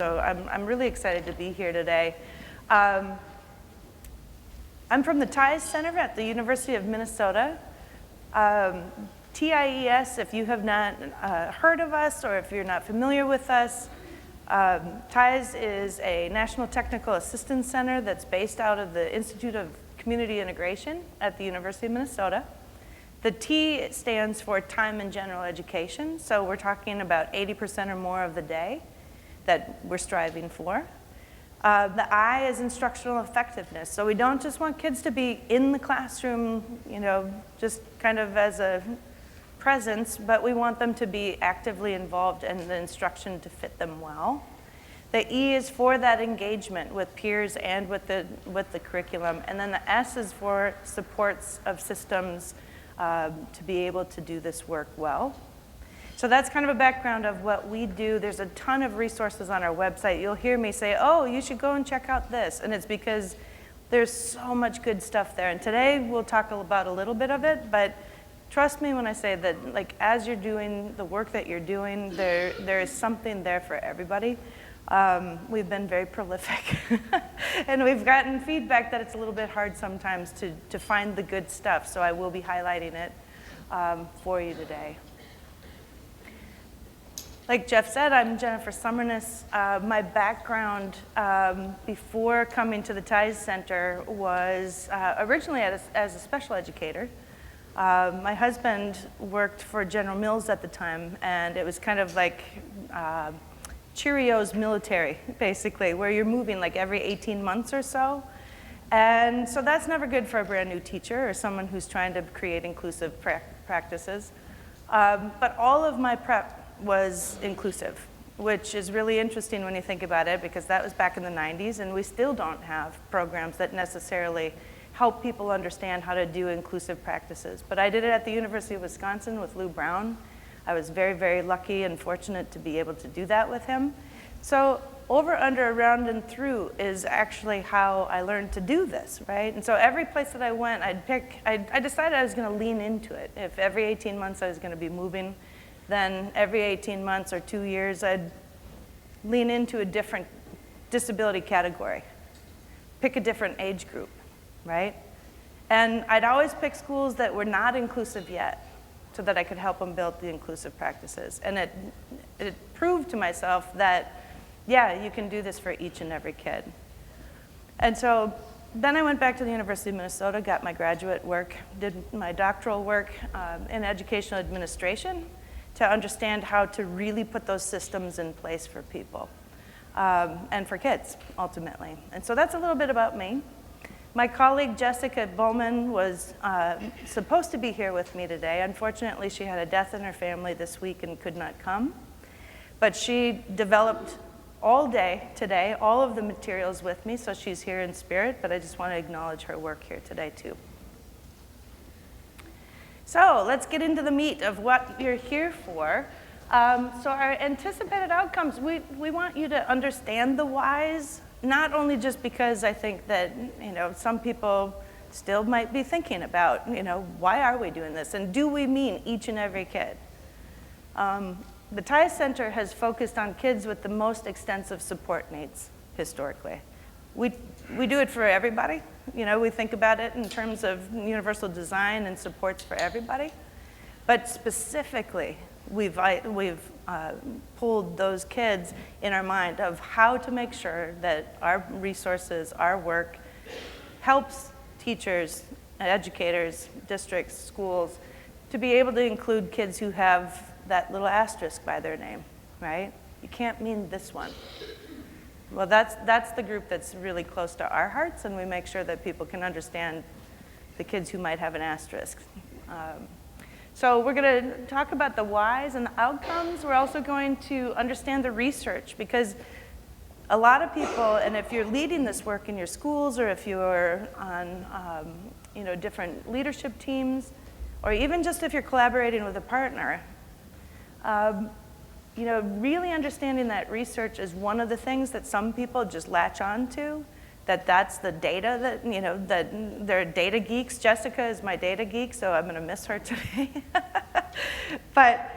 So I'm really excited to be here today. I'm from the TIES Center at the University of Minnesota. TIES, if you have not heard of us or if you're not familiar with us, TIES is a National Technical Assistance Center that's based out of the Institute of Community Integration at the University of Minnesota. The T stands for time and general education, so we're talking about 80% or more of the day that we're striving for. The I is instructional effectiveness, so we don't just want kids to be in the classroom, just kind of as a presence, but we want them to be actively involved in the instruction to fit them well. The E is for that engagement with peers and with the curriculum, and then the S is for supports of systems to be able to do this work well. So that's kind of a background of what we do. There's a ton of resources on our website. You'll hear me say, oh, you should go and check out this, and it's because there's so much good stuff there. And today we'll talk about a little bit of it, but trust me when I say that, as you're doing the work that you're doing, there is something there for everybody. We've been very prolific, and we've gotten feedback that it's a little bit hard sometimes to find the good stuff, so I will be highlighting it for you today. Like Jeff said, I'm Jennifer Summerness. My background before coming to the TIES Center was originally as a special educator. My husband worked for General Mills at the time, and it was kind of like Cheerios military, basically, where you're moving like every 18 months or so. And so that's never good for a brand new teacher or someone who's trying to create inclusive practices. But all of my prep was inclusive, which is really interesting when you think about it, because that was back in the 90s, and we still don't have programs that necessarily help people understand how to do inclusive practices. But I did it at the University of Wisconsin with Lou Brown. I was very, very lucky and fortunate to be able to do that with him. So over, under, around, and through is actually how I learned to do this, right? And so every place that I went, I decided I was gonna lean into it. If every 18 months I was gonna be moving, then every 18 months or 2 years, I'd lean into a different disability category, pick a different age group, right? And I'd always pick schools that were not inclusive yet, so that I could help them build the inclusive practices. And it proved to myself that, yeah, you can do this for each and every kid. And so then I went back to the University of Minnesota, got my graduate work, did my doctoral work in educational administration to understand how to really put those systems in place for people and for kids, ultimately. And so that's a little bit about me. My colleague Jessica Bowman was supposed to be here with me today. Unfortunately, she had a death in her family this week and could not come. But she developed all day today, all of the materials with me, so she's here in spirit, but I just want to acknowledge her work here today too. So let's get into the meat of what you're here for. So our anticipated outcomes, we want you to understand the whys, not only just because I think that some people still might be thinking about, why are we doing this? And do we mean each and every kid? The TIES Center has focused on kids with the most extensive support needs historically. We do it for everybody. We think about it in terms of universal design and supports for everybody. But specifically, we've pulled those kids in our mind of how to make sure that our resources, our work, helps teachers, educators, districts, schools, to be able to include kids who have that little asterisk by their name, right? You can't mean this one. Well, that's the group that's really close to our hearts, and we make sure that people can understand the kids who might have an asterisk. So we're going to talk about the whys and the outcomes. We're also going to understand the research, because a lot of people, and if you're leading this work in your schools, or if you're on different leadership teams, or even just if you're collaborating with a partner, really understanding that research is one of the things that some people just latch on to, that's the data that they're data geeks. Jessica is my data geek, so I'm going to miss her today. But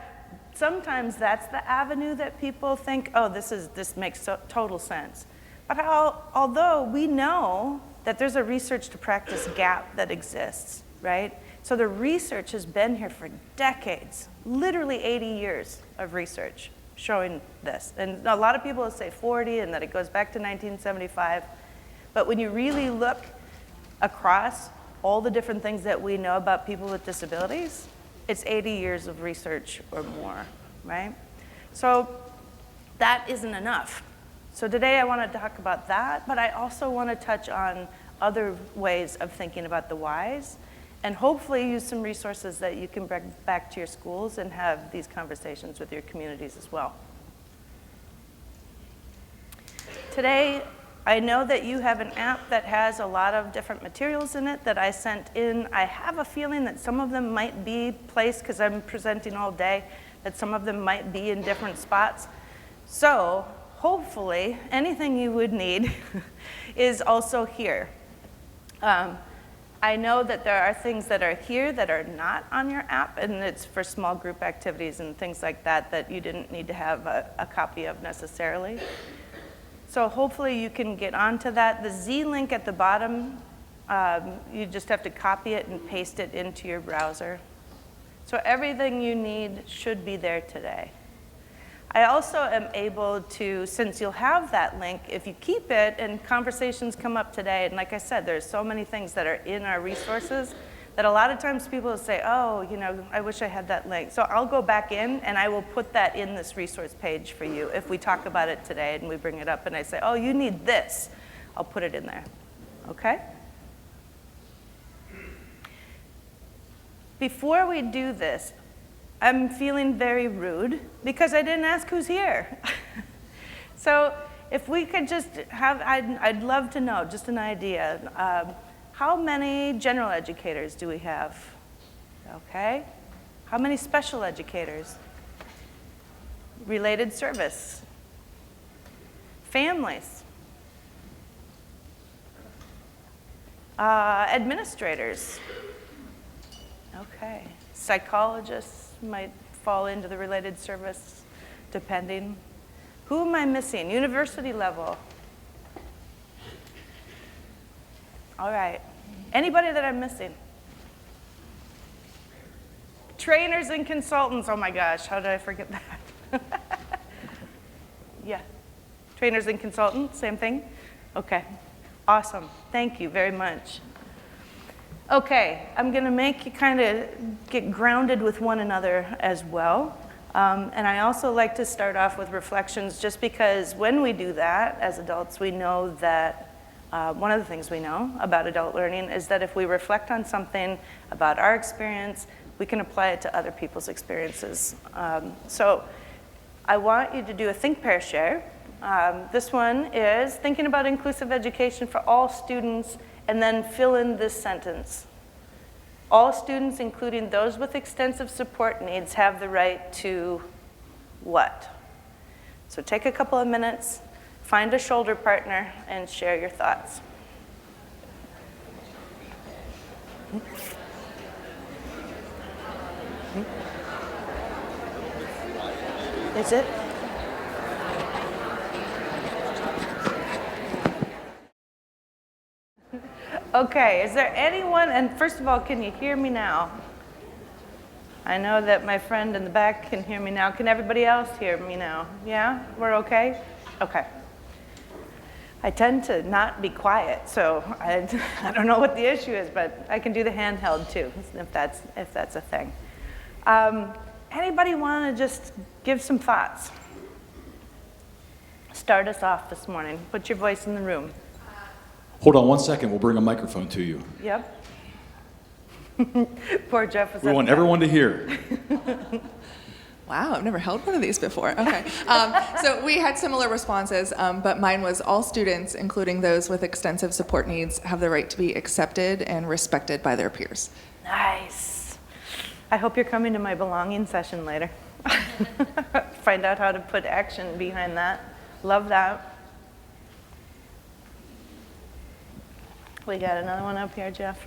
sometimes that's the avenue that people think, oh, this makes total sense. But although we know that there's a research to practice gap that exists, right? So the research has been here for decades, literally 80 years of research showing this. And a lot of people will say 40 and that it goes back to 1975. But when you really look across all the different things that we know about people with disabilities, it's 80 years of research or more, right? So that isn't enough. So today I want to talk about that, but I also want to touch on other ways of thinking about the whys, and hopefully use some resources that you can bring back to your schools and have these conversations with your communities as well. Today, I know that you have an app that has a lot of different materials in it that I sent in. I have a feeling that some of them might be placed, because I'm presenting all day, that some of them might be in different spots. So hopefully, anything you would need is also here. I know that there are things that are here that are not on your app, and it's for small group activities and things like that that you didn't need to have a copy of necessarily. So hopefully you can get onto that. The Z link at the bottom, you just have to copy it and paste it into your browser. So everything you need should be there today. I also am able to, since you'll have that link, if you keep it and conversations come up today, and like I said, there's so many things that are in our resources that a lot of times people will say, oh, you know, I wish I had that link. So I'll go back in and I will put that in this resource page for you if we talk about it today and we bring it up and I say, oh, you need this. I'll put it in there, okay? Before we do this, I'm feeling very rude because I didn't ask who's here. So if we could just have, I'd love to know, just an idea, how many general educators do we have? Okay. How many special educators? Related service? Families? Administrators? Okay. Psychologists might fall into the related service, depending. Who am I missing? University level. All right. Anybody that I'm missing? Trainers and consultants. Oh my gosh, how did I forget that? Yeah. Trainers and consultants, same thing? Okay. Awesome. Thank you very much. Okay, I'm going to make you kind of get grounded with one another as well. And I also like to start off with reflections, just because when we do that as adults, we know that one of the things we know about adult learning is that if we reflect on something about our experience, we can apply it to other people's experiences. So I want you to do a think, pair, share. This one is thinking about inclusive education for all students, and then fill in this sentence. All students, including those with extensive support needs, have the right to what? So take a couple of minutes, find a shoulder partner, and share your thoughts. Is it? Okay, is there anyone, and first of all, can you hear me now? I know that my friend in the back can hear me now. Can everybody else hear me now? Yeah, we're okay? Okay. I tend to not be quiet, so I don't know what the issue is, but I can do the handheld too, if that's a thing. Anybody want to just give some thoughts? Start us off this morning. Put your voice in the room. Hold on one second, we'll bring a microphone to you. Yep. Poor Jeff was We want everyone to hear. Wow, I've never held one of these before. Okay. So we had similar responses, but mine was all students, including those with extensive support needs, have the right to be accepted and respected by their peers. Nice. I hope you're coming to my belonging session later. Find out how to put action behind that. Love that. We got another one up here, Jeff.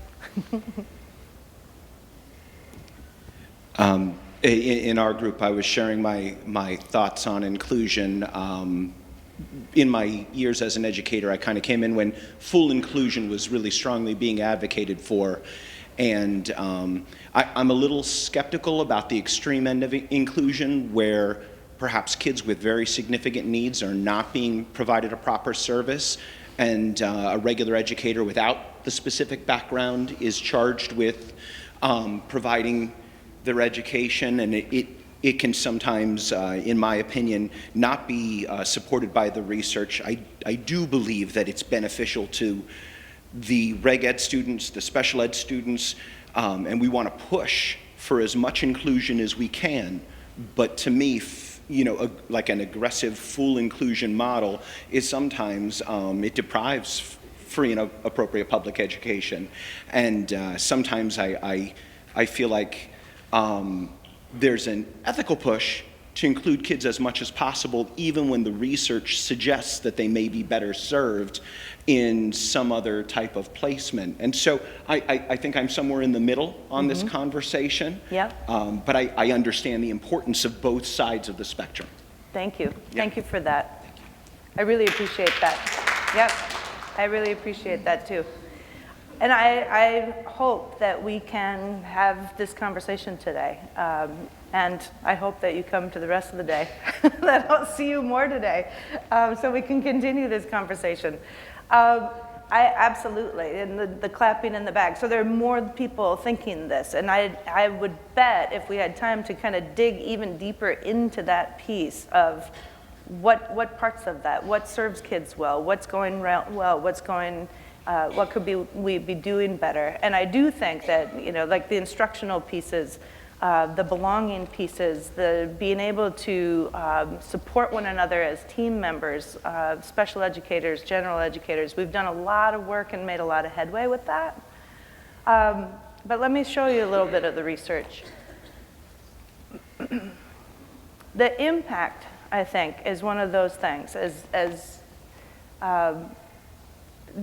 In our group, I was sharing my thoughts on inclusion. In my years as an educator, I kind of came in when full inclusion was really strongly being advocated for. And I'm a little skeptical about the extreme end of inclusion, where perhaps kids with very significant needs are not being provided a proper service, and a regular educator without the specific background is charged with providing their education, and it can sometimes, in my opinion, not be supported by the research. I do believe that it's beneficial to the reg ed students, the special ed students, and we want to push for as much inclusion as we can. But to me, like an aggressive full inclusion model is sometimes, it deprives free and appropriate public education. And sometimes I feel like there's an ethical push to include kids as much as possible, even when the research suggests that they may be better served in some other type of placement. And so I think I'm somewhere in the middle on this conversation. Yep. But I understand the importance of both sides of the spectrum. Thank you. Yeah. Thank you for that. I really appreciate that. Yep. I really appreciate that too. And I hope that we can have this conversation today. And I hope that you come to the rest of the day, that I'll see you more today, so we can continue this conversation. Absolutely, and the clapping in the back. So there are more people thinking this, and I would bet if we had time to kind of dig even deeper into that piece of what parts of that, what serves kids well, what's going well, what's going, what could we be doing better. And I do think that, like the instructional pieces, the belonging pieces, the being able to support one another as team members, special educators, general educators. We've done a lot of work and made a lot of headway with that. But let me show you a little bit of the research. The impact, I think, is one of those things. As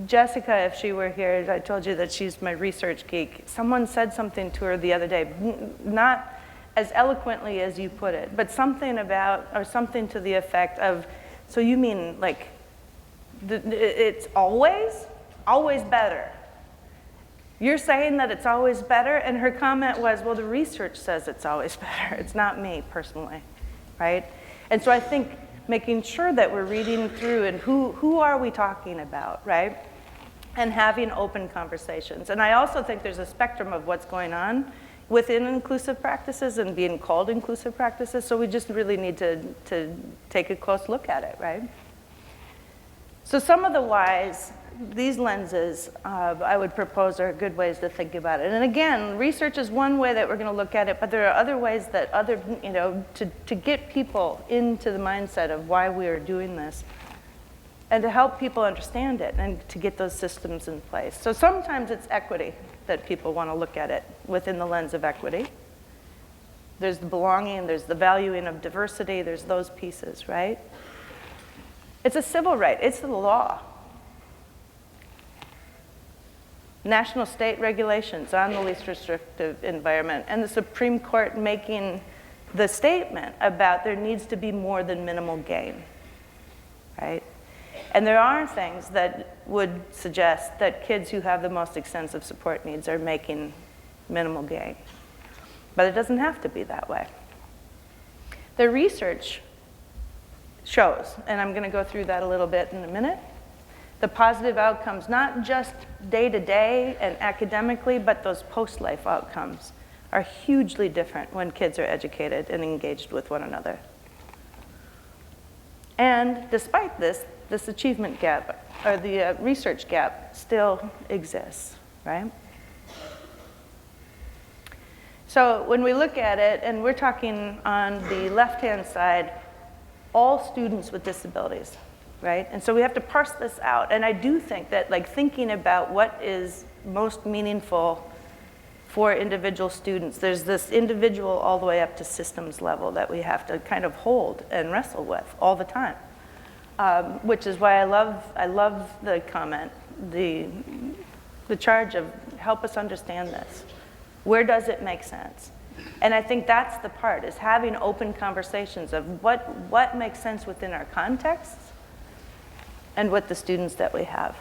Jessica, if she were here, I told you that she's my research geek. Someone said something to her the other day, not as eloquently as you put it, but something about, or something to the effect of, so you mean like, it's always better? You're saying that it's always better? And her comment was, well, the research says it's always better. It's not me personally, right? And so I think making sure that we're reading through and who are we talking about, right? And having open conversations. And I also think there's a spectrum of what's going on within inclusive practices and being called inclusive practices, so we just really need to take a close look at it, right? So some of the whys, these lenses, I would propose are good ways to think about it. And again, research is one way that we're going to look at it, but there are other ways that to get people into the mindset of why we are doing this and to help people understand it and to get those systems in place. So sometimes it's equity that people want to look at it within the lens of equity. There's the belonging, there's the valuing of diversity, there's those pieces, right? It's a civil right, it's the law. National state regulations on the least restrictive environment, and the Supreme Court making the statement about there needs to be more than minimal gain, right? And there are things that would suggest that kids who have the most extensive support needs are making minimal gain. But it doesn't have to be that way. The research shows, and I'm going to go through that a little bit in a minute, the positive outcomes, not just day-to-day and academically, but those post-life outcomes are hugely different when kids are educated and engaged with one another. And despite this achievement gap, or the research gap, still exists, right? So when we look at it, and we're talking on the left-hand side, all students with disabilities, right? And so we have to parse this out. And I do think that thinking about what is most meaningful for individual students, there's this individual all the way up to systems level that we have to kind of hold and wrestle with all the time. Which is why I love the comment, the charge of help us understand this. Where does it make sense? And I think that's the part, is having open conversations of what makes sense within our contexts and with the students that we have.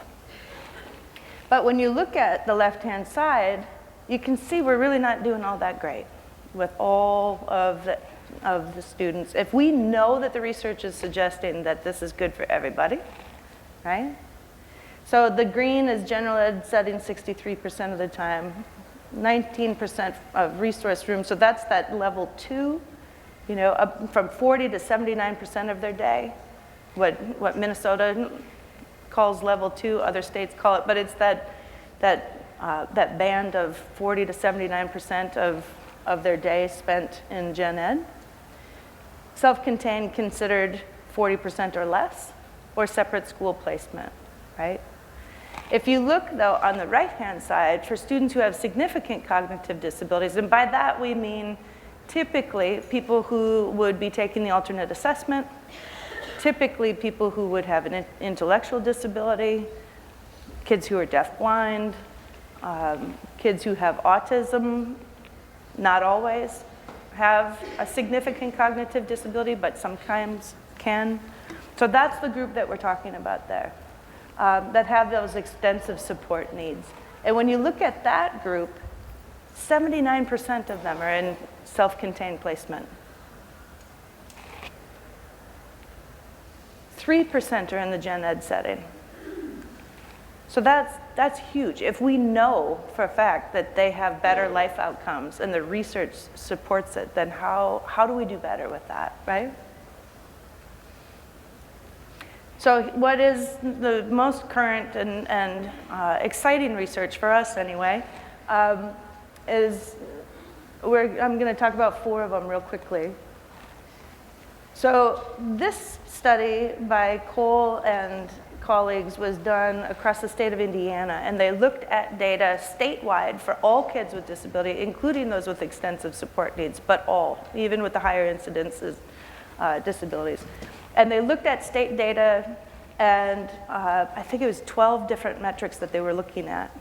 But when you look at the left-hand side, you can see we're really not doing all that great with all of the students. If we know that the research is suggesting that this is good for everybody, right? So the green is general ed setting 63% of the time, 19% of resource rooms, so that's that level 2, you know, up from 40 to 79% of their day, what Minnesota calls level 2, other states call it, but it's that band of 40 to 79% of their day spent in gen ed. Self-contained considered 40% or less, or separate school placement, right? If you look, though, on the right-hand side, for students who have significant cognitive disabilities, and by that we mean typically people who would be taking the alternate assessment, typically people who would have an intellectual disability, kids who are deaf-blind, kids who have autism, not always have a significant cognitive disability, but sometimes can. So that's the group that we're talking about there, that have those extensive support needs. And when you look at that group, 79% of them are in self-contained placement. 3% are in the gen ed setting. So that's huge. If we know for a fact that they have better life outcomes and the research supports it, then how do we do better with that, right? So what is the most current and exciting research for us anyway, is I'm going to talk about 4 of them real quickly. So this study by Cole and colleagues was done across the state of Indiana, and they looked at data statewide for all kids with disability, including those with extensive support needs, but all, even with the higher incidences disabilities. And they looked at state data, and I think it was 12 different metrics that they were looking at.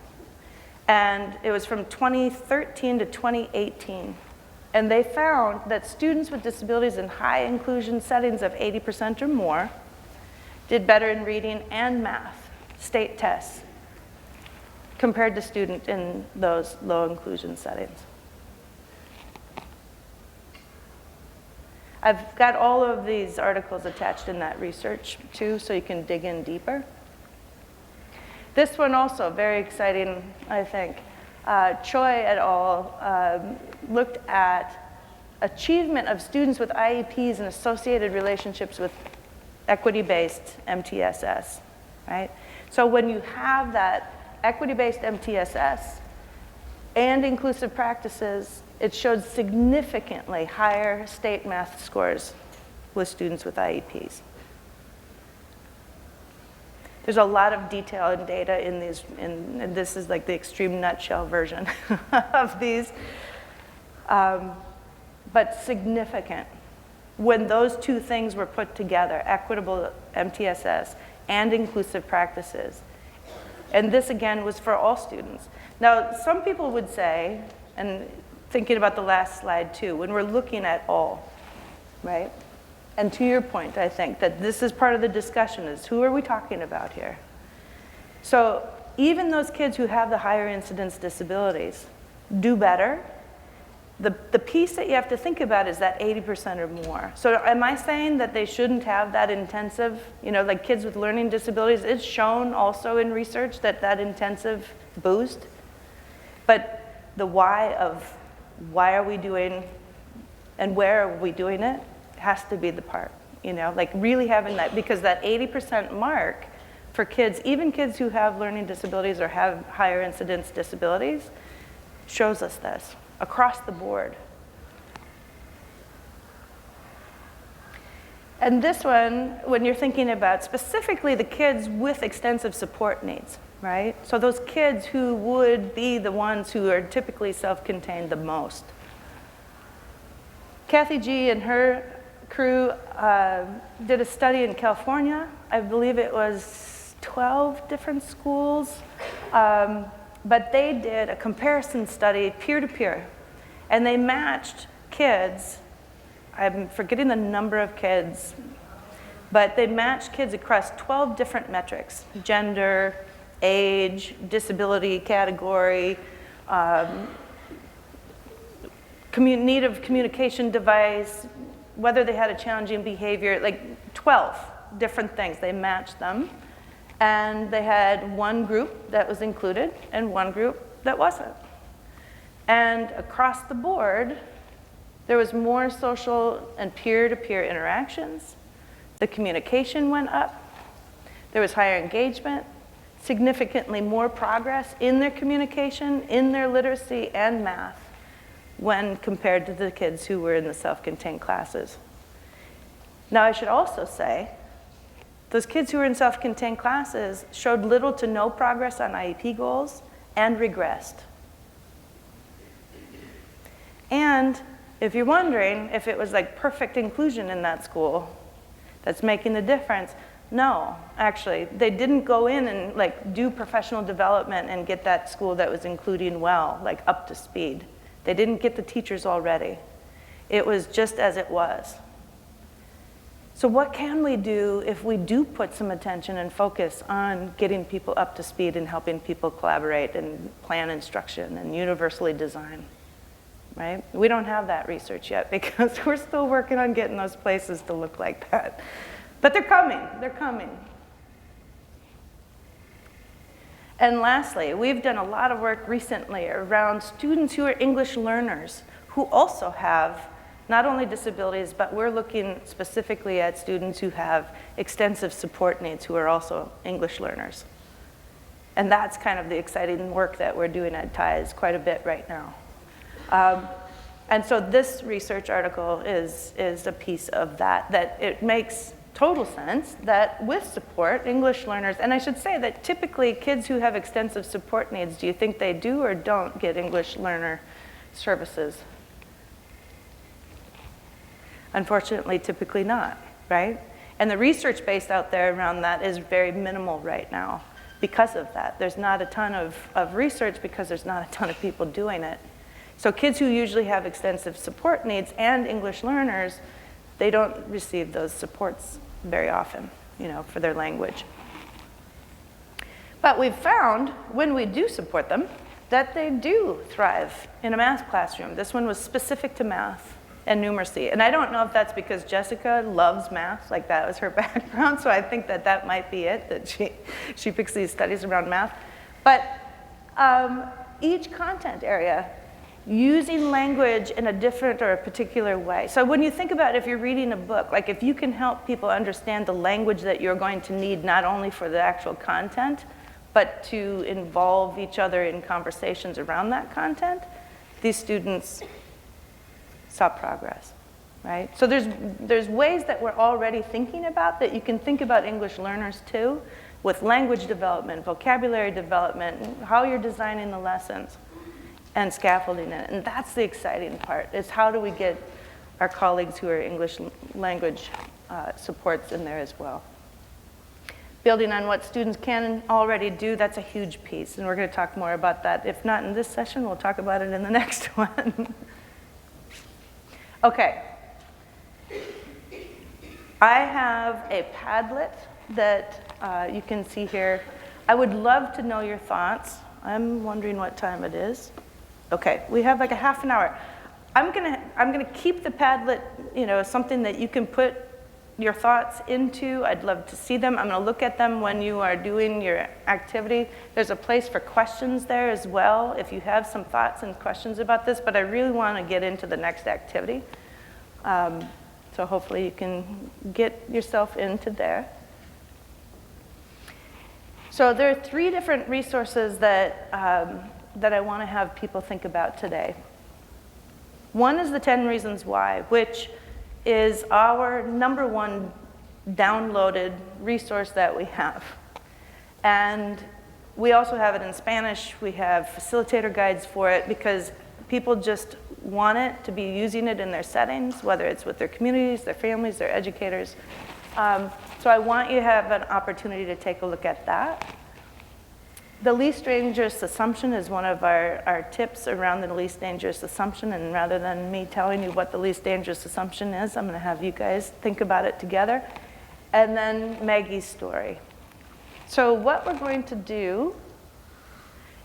And it was from 2013 to 2018. And they found that students with disabilities in high inclusion settings of 80% or more did better in reading and math, state tests, compared to students in those low inclusion settings. I've got all of these articles attached in that research too, so you can dig in deeper. This one also, very exciting, I think. Choi et al. Looked at achievement of students with IEPs and associated relationships with equity-based MTSS, right? So when you have that equity-based MTSS and inclusive practices, it showed significantly higher state math scores with students with IEPs. There's a lot of detail and data in these, and this is like the extreme nutshell version of these, but significant. When those two things were put together, equitable MTSS and inclusive practices, and this again was for all students. Now, some people would say, and thinking about the last slide too, when we're looking at all, right? And to your point, I think that this is part of the discussion, is who are we talking about here? So even those kids who have the higher incidence disabilities do better. The piece that you have to think about is that 80% or more. So am I saying that they shouldn't have that intensive, like kids with learning disabilities? It's shown also in research that that intensive boost. But the why of why are we doing and where are we doing it has to be the part, like really having that, because that 80% mark for kids, even kids who have learning disabilities or have higher incidence disabilities, shows us this across the board. And this one, when you're thinking about specifically the kids with extensive support needs, right? So those kids who would be the ones who are typically self-contained the most. Kathy G. and her crew did a study in California. I believe it was 12 different schools. But they did a comparison study peer-to-peer. And they matched kids, I'm forgetting the number of kids, but they matched kids across 12 different metrics: gender, age, disability category, need of communication device, whether they had a challenging behavior, like 12 different things. They matched them. And they had one group that was included and one group that wasn't. And across the board, there was more social and peer-to-peer interactions. The communication went up. There was higher engagement, significantly more progress in their communication, in their literacy and math when compared to the kids who were in the self-contained classes. Now, I should also say, those kids who were in self-contained classes showed little to no progress on IEP goals and regressed. And if you're wondering if it was like perfect inclusion in that school that's making the difference, no, actually, they didn't go in and like do professional development and get that school that was including well, like up to speed. They didn't get the teachers already. It was just as it was. So what can we do if we do put some attention and focus on getting people up to speed and helping people collaborate and plan instruction and universally design, right? We don't have that research yet because we're still working on getting those places to look like that. But they're coming. And lastly, we've done a lot of work recently around students who are English learners who also have not only disabilities, but we're looking specifically at students who have extensive support needs who are also English learners. And that's kind of the exciting work that we're doing at TIES quite a bit right now. And so this research article is a piece of that it makes total sense that with support, English learners, and I should say that typically kids who have extensive support needs, do you think they do or don't get English learner services? Unfortunately, typically not, right? And the research based out there around that is very minimal right now because of that. There's not a ton of research because there's not a ton of people doing it. So kids who usually have extensive support needs and English learners, they don't receive those supports very often, for their language. But we've found when we do support them that they do thrive in a math classroom. This one was specific to math and numeracy. And I don't know if that's because Jessica loves math, like that was her background, so I think that might be it, that she picks these studies around math. But each content area using language in a different or a particular way. So when you think about if you're reading a book, like if you can help people understand the language that you're going to need not only for the actual content, but to involve each other in conversations around that content, these students saw progress, right? So there's ways that we're already thinking about that you can think about English learners too, with language development, vocabulary development, how you're designing the lessons, and scaffolding it. And that's the exciting part, is how do we get our colleagues who are English language supports in there as well. Building on what students can already do, that's a huge piece, and we're going to talk more about that. If not in this session, we'll talk about it in the next one. Okay. I have a Padlet that you can see here. I would love to know your thoughts. I'm wondering what time it is. Okay, we have like a half an hour. I'm gonna keep the Padlet, something that you can put your thoughts into. I'd love to see them. I'm gonna look at them when you are doing your activity. There's a place for questions there as well, if you have some thoughts and questions about this, but I really wanna get into the next activity. So hopefully you can get yourself into there. So there are 3 different resources that I want to have people think about today. One is the 10 Reasons Why, which is our #1 downloaded resource that we have. And we also have it in Spanish. We have facilitator guides for it because people just want it to be using it in their settings, whether it's with their communities, their families, their educators. So I want you to have an opportunity to take a look at that. The least dangerous assumption is one of our tips around the least dangerous assumption, and rather than me telling you what the least dangerous assumption is, I'm going to have you guys think about it together. And then Maggie's story. So what we're going to do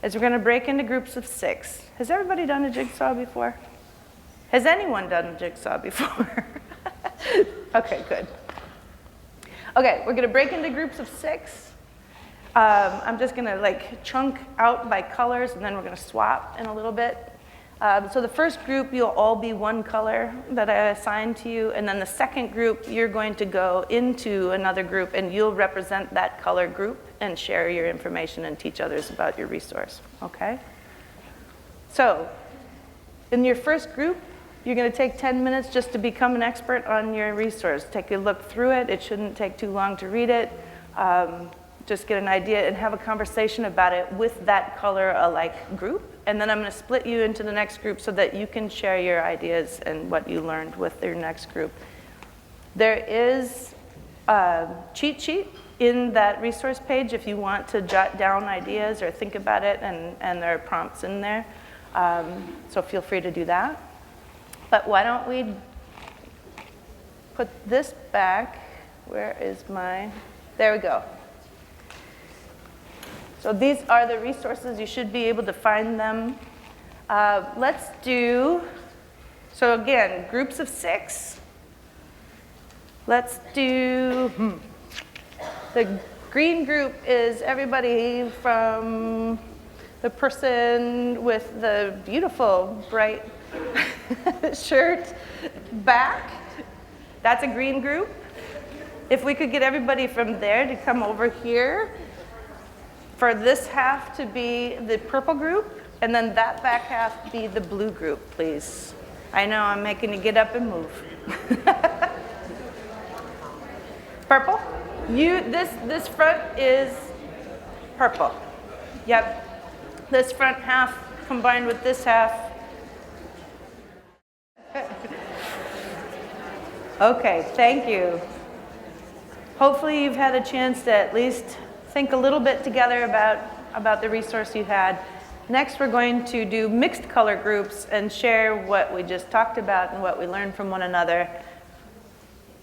is we're going to break into groups of 6. Has everybody done a jigsaw before? Has anyone done a jigsaw before? Okay, good. Okay, we're going to break into groups of 6. I'm just going to like chunk out by colors, and then we're going to swap in a little bit. So the first group, you'll all be one color that I assigned to you, and then the second group, you're going to go into another group, and you'll represent that color group and share your information and teach others about your resource, okay? So in your first group, you're going to take 10 minutes just to become an expert on your resource. Take a look through it. It shouldn't take too long to read it. Just get an idea and have a conversation about it with that color-alike group. And then I'm going to split you into the next group so that you can share your ideas and what you learned with your next group. There is a cheat sheet in that resource page if you want to jot down ideas or think about it, and there are prompts in there. So feel free to do that. But why don't we put this back? Where is my, there we go. So these are the resources. You should be able to find them. Let's do, so again, groups of 6. Let's do, the green group is everybody from the person with the beautiful bright shirt back. That's a green group. If we could get everybody from there to come over here, for this half to be the purple group, and then that back half be the blue group, please. I know I'm making you get up and move. Purple? This front is purple. Yep. This front half combined with this half. Okay, thank you. Hopefully you've had a chance to at least think a little bit together about the resource you had. Next, we're going to do mixed color groups and share what we just talked about and what we learned from one another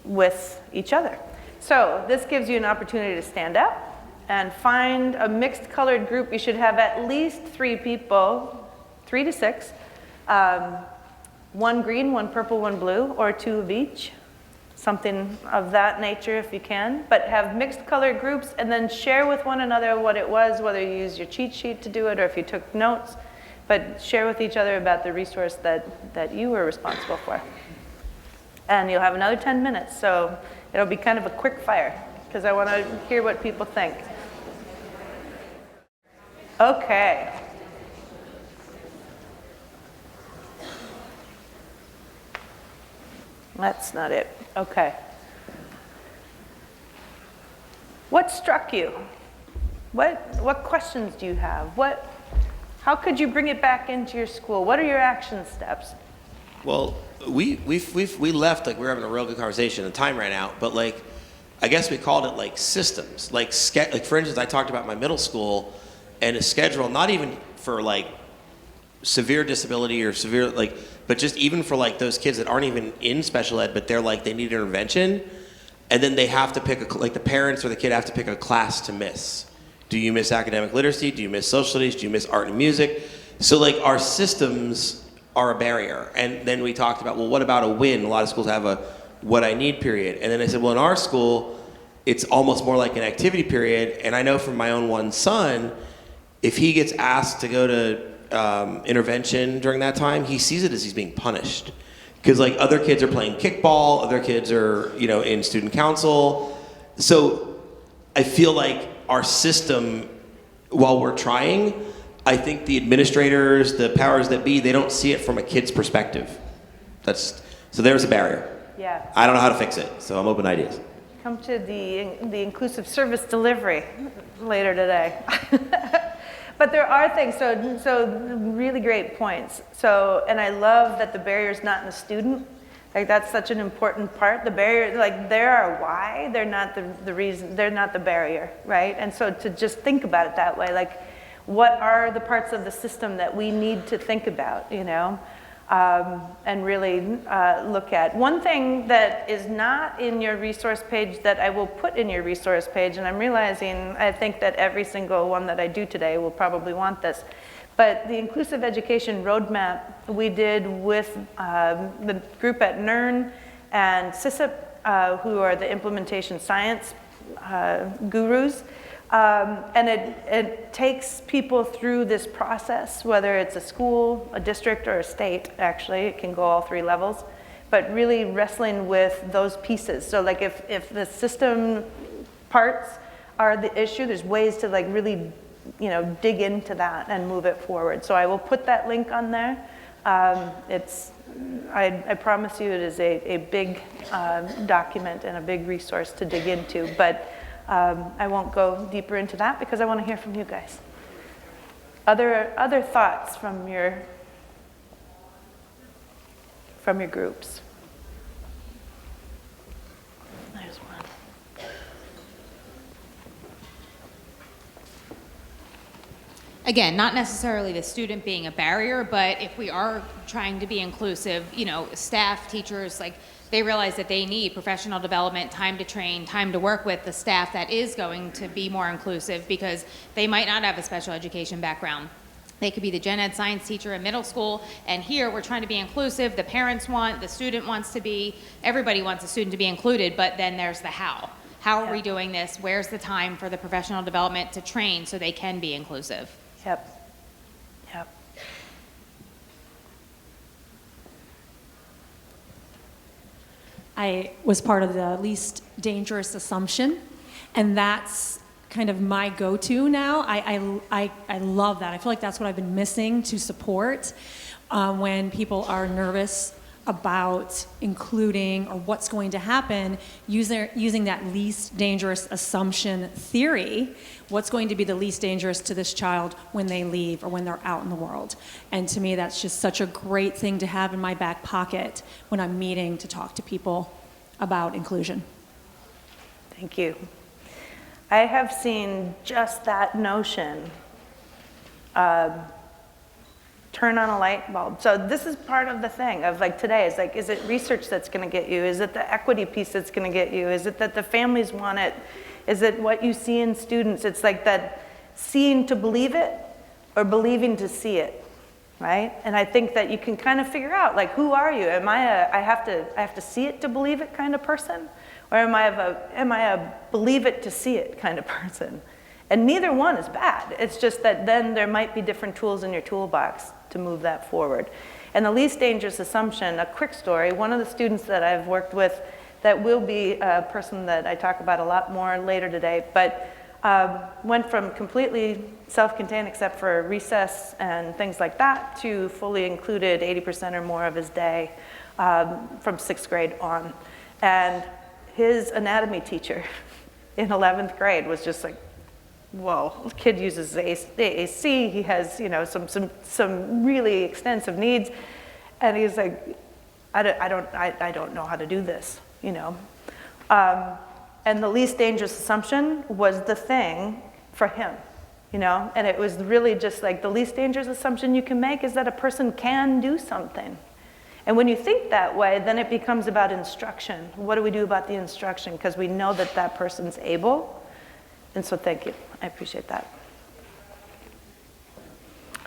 with each other. So this gives you an opportunity to stand up and find a mixed colored group. You should have at least 3 people, 3 to 6, 1 green, 1 purple, 1 blue, or 2 of each. Something of that nature if you can, but have mixed colored groups and then share with one another what it was, whether you use your cheat sheet to do it or if you took notes, but share with each other about the resource that you were responsible for. And you'll have another 10 minutes, so it'll be kind of a quick fire because I want to hear what people think. Okay. That's not it. Okay. What struck you? What questions do you have? How could you bring it back into your school? What are your action steps? Well, we left, like we were having a real good conversation, and time ran out, but like, I guess we called it like systems. Like for instance, I talked about my middle school and a schedule, not even for like severe disability or severe, like, but just even for like those kids that aren't even in special ed, but they're like, they need intervention. And then they have to pick, like the parents or the kid have to pick a class to miss. Do you miss academic literacy? Do you miss social studies? Do you miss art and music? So like our systems are a barrier. And then we talked about, well, what about a win? A lot of schools have a what I need period. And then I said, well, in our school, it's almost more like an activity period. And I know from my own one son, if he gets asked to go to intervention during that time, he sees it as he's being punished. Because like other kids are playing kickball, other kids are, you know, in student council. So I feel like our system, while we're trying, I think the administrators, the powers that be, they don't see it from a kid's perspective. So there's a barrier. Yeah. I don't know how to fix it, so I'm open to ideas. Come to the inclusive service delivery later today. But there are things, so really great points. So, and I love that the barrier's not in the student. Like that's such an important part. The barrier, like they're our why, they're not the reason, they're not the barrier, right? And so to just think about it that way, like what are the parts of the system that we need to think about, you know, and really look at. One thing that is not in your resource page that I will put in your resource page, and I'm realizing I think that every single one that I do today will probably want this, but the Inclusive Education Roadmap we did with the group at NERN and CISIP, who are the implementation science gurus. And it takes people through this process, whether it's a school, a district, or a state, actually. It can go all 3 levels. But really wrestling with those pieces. So like if the system parts are the issue, there's ways to like really, you know, dig into that and move it forward. So I will put that link on there. I promise you it is a big document and a big resource to dig into, but I won't go deeper into that because I want to hear from you guys. Other thoughts from your groups? There's one. Again, not necessarily the student being a barrier, but if we are trying to be inclusive, you know, staff, teachers, like they realize that they need professional development, time to train, time to work with the staff that is going to be more inclusive because they might not have a special education background. They could be the gen ed science teacher in middle school, and here we're trying to be inclusive. The parents want, the student wants to be, everybody wants a student to be included, but then there's the how. How are we doing this? Where's the time for the professional development to train so they can be inclusive? Yep. Yep. I was part of the least dangerous assumption, and that's kind of my go-to now. I love that. I feel like that's what I've been missing to support when people are nervous about including or what's going to happen, using that least dangerous assumption theory. What's going to be the least dangerous to this child when they leave or when they're out in the world? And to me, that's just such a great thing to have in my back pocket when I'm meeting to talk to people about inclusion. Thank you. I have seen just that notion turn on a light bulb. So this is part of the thing of like today is like, is it research that's going to get you? Is it the equity piece that's going to get you? Is it that the families want it? Is it what you see in students? It's like that seeing to believe it or believing to see it, right? And I think that you can kind of figure out like, who are you? Am I I have to see it to believe it kind of person? Or am I a believe it to see it kind of person? And neither one is bad. It's just that then there might be different tools in your toolbox to move that forward. And the least dangerous assumption, a quick story, one of the students that I've worked with that will be a person that I talk about a lot more later today, but went from completely self-contained except for recess and things like that to fully included 80% or more of his day from 6th grade on. And his anatomy teacher in 11th grade was just like, whoa, the kid uses AAC, he has, you know, some really extensive needs, and he's like, I don't know how to do this, you know. And the least dangerous assumption was the thing for him, you know, and it was really just like the least dangerous assumption you can make is that a person can do something. And when you think that way, then it becomes about instruction. What do we do about the instruction? Because we know that that person's able. And so thank you. I appreciate that.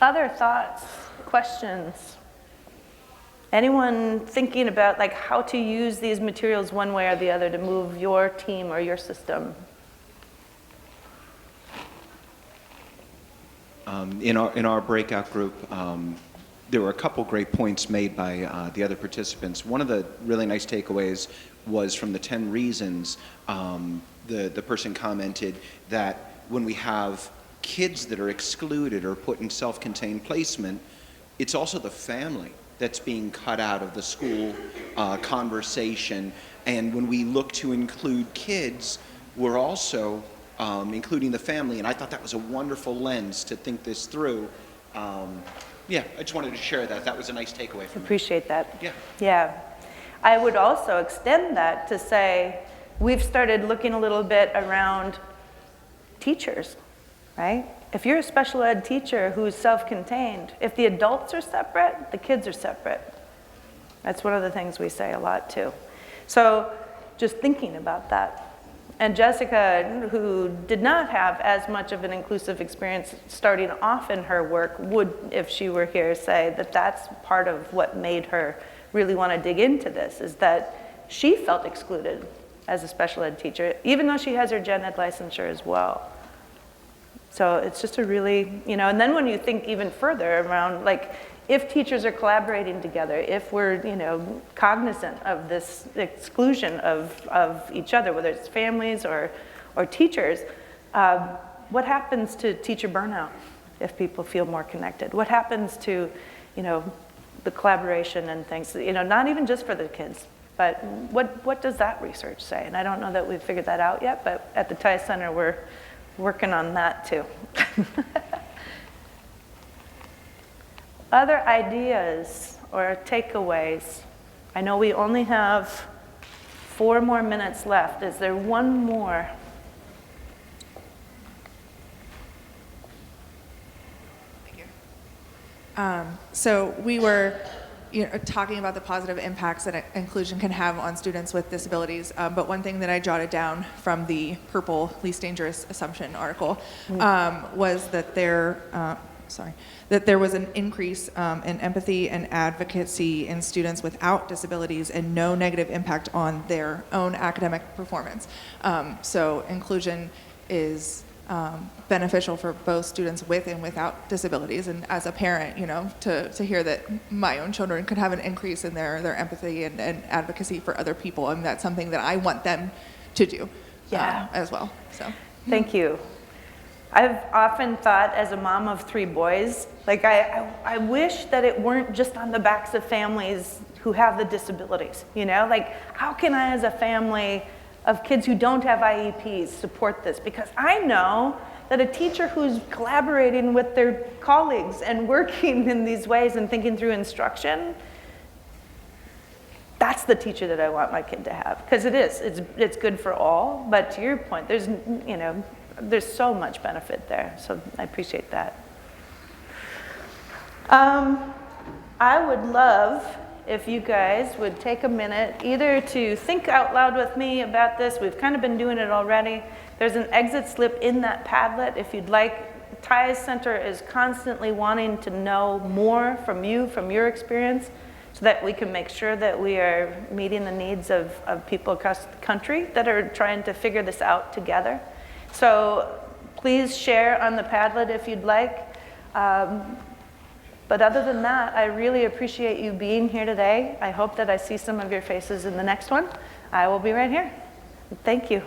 Other thoughts, questions? Anyone thinking about like how to use these materials one way or the other to move your team or your system? In our breakout group, there were a couple great points made by the other participants. One of the really nice takeaways was from the 10 reasons. The person commented that when we have kids that are excluded or put in self-contained placement, it's also the family that's being cut out of the school conversation. And when we look to include kids, we're also including the family. And I thought that was a wonderful lens to think this through. Yeah, I just wanted to share that. That was a nice takeaway from me. Appreciate that. Yeah. Yeah. I would also extend that to say, we've started looking a little bit around teachers. right? If you're a special ed teacher who's self-contained, if the adults are separate, the kids are separate. That's one of the things we say a lot too. So just thinking about that. And Jessica, who did not have as much of an inclusive experience starting off in her work, would, if she were here, say that that's part of what made her really want to dig into this, is that she felt excluded as a special ed teacher, even though she has her gen ed licensure as well. So it's just a really, and then when you think even further around, like, if teachers are collaborating together, if we're, cognizant of this exclusion of each other, whether it's families or teachers, what happens to teacher burnout if people feel more connected? What happens to, the collaboration and things, not even just for the kids, but what does that research say? And I don't know that we've figured that out yet, but at the TIE Center, we're working on that too. Other ideas or takeaways? I know we only have 4 more minutes left. Is there one more? Thank you. So we were talking about the positive impacts that inclusion can have on students with disabilities, but one thing that I jotted down from the Purple Least Dangerous Assumption article was that there was an increase in empathy and advocacy in students without disabilities and no negative impact on their own academic performance. So inclusion is beneficial for both students with and without disabilities. And as a parent, to hear that my own children could have an increase in their empathy and advocacy for other people, and that's something that I want them to do as well. So thank you. I've often thought, as a mom of 3 boys, like I wish that it weren't just on the backs of families who have the disabilities, like how can I, as a family of kids who don't have IEPs, support this? Because I know that a teacher who's collaborating with their colleagues and working in these ways and thinking through instruction, that's the teacher that I want my kid to have. Because it's good for all, but to your point, there's so much benefit there, so I appreciate that. I would love if you guys would take a minute either to think out loud with me about this. We've kind of been doing it already. There's an exit slip in that Padlet if you'd like. The TIE Center is constantly wanting to know more from you, from your experience, so that we can make sure that we are meeting the needs of people across the country that are trying to figure this out together. So please share on the Padlet if you'd like. But other than that, I really appreciate you being here today. I hope that I see some of your faces in the next one. I will be right here. Thank you.